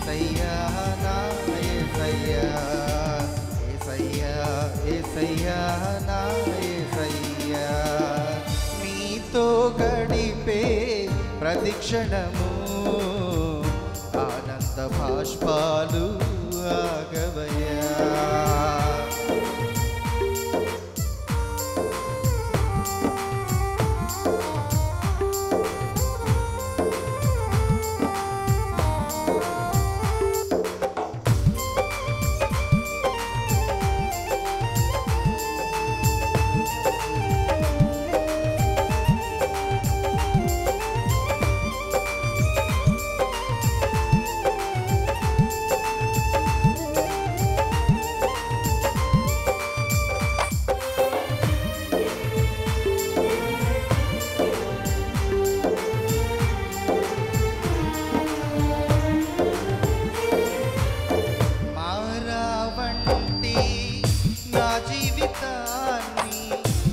యేసయ్యా నా యేసయ్యా యేసయ్యా యేసయ్యా నా యేసయ్యా నీతో గడిపే ప్రతిక్షణము ఆనంద బాష్పాలు ఆగవయ్యా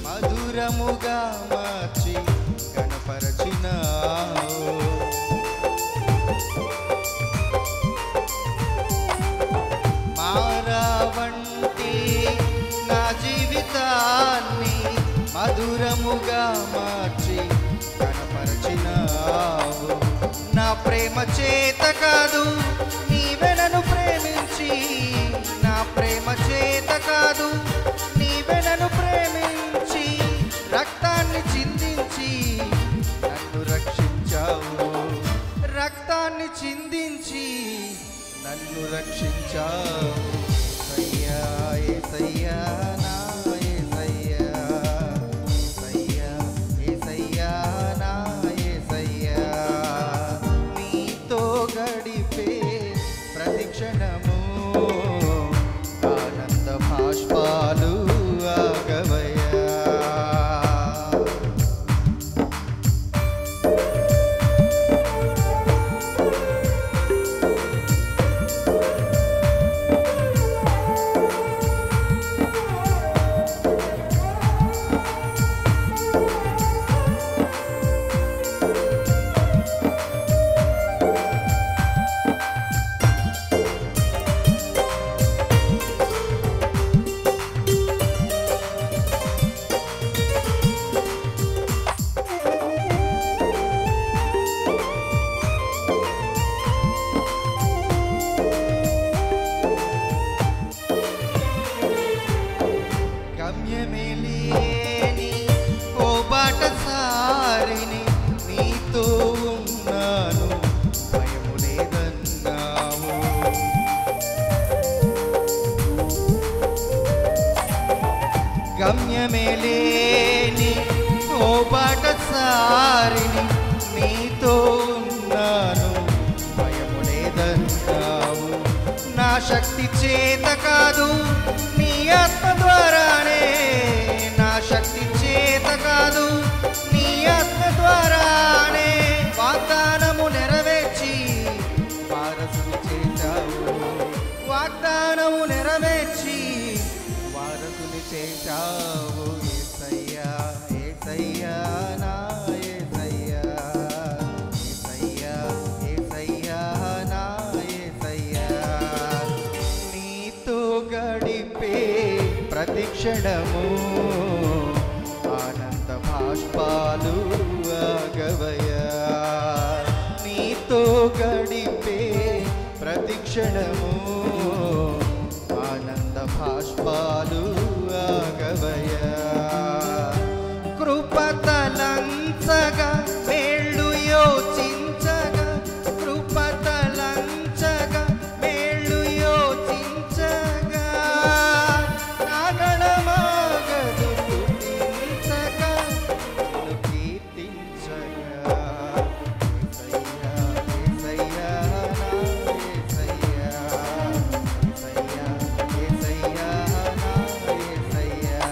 మధురముగా మార్చి గణపరచినావు మారావంటి నా జీవితాన్ని మధురముగా మార్చి గణపరచినావు నా ప్రేమ చేత కాదు నీవే నన్ను ప్రేమించి నా ప్రేమ చేత కాదు నీవే నన్ను ప్రేమించి రక్తాన్ని చిందించి నన్ను రక్షించావు రక్తాన్ని చిందించి నన్ను రక్షించావు యేసయ్యా యేసయ్యా నా యేసయ్యా యేసయ్యా యేసయ్యా నా యేసయ్యా నీతో గడిపే ప్రతిక్షణము ఆనంద బాష్పాలు ఆగవయ్యా గమ్యమేలేని ఓ బాటసారిని నీతో ఉన్నాను భయము లేదన్నావు గమ్యమేలేని ఓ బాటసారిని నీతో ఉన్నాను భయము లేదన్నావు నా శక్తి చేత కాదు నీ ఆత్మ ద్వారానే నా శక్తి చేత కాదు నీ ఆత్మ ద్వారానే వాగ్దానము నెరవేర్చి వారసుని చేశావు వాగ్దానము నెరవేర్చి వారసుని చేశావు యేసయ్యా యేసయ్యా నా యేసయ్యా యేసయ్యా యేసయ్యా నా యేసయ్యా నీతో గడిపే ప్రతిక్షణము ఆనంద బాష్పాలు ఆగవయ్యా నీతో గడిపే ప్రతిక్షణము ఆనంద బాష్పాలు ఆగవయ్యా కృపతలంచగా మేళ్ళు యోచించగా కృపతలంచగా మేళ్ళు యోచించగా నాగళమాగదు స్తుతించగా నిన్ను కీర్తించగా యేసయ్యా యేసయ్యా నా యేసయ్యా యేసయ్యా యేసయ్యా నా యేసయ్యా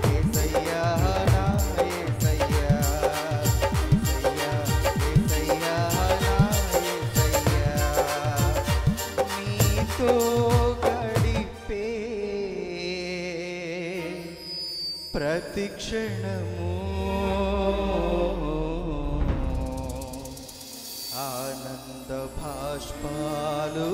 యేసయ్యా నా యేసయ్యా యేసయ్యా నా యేసయ్యా నీతో గడిపే ప్రతిక్షణము ఆనంద బాష్పాలు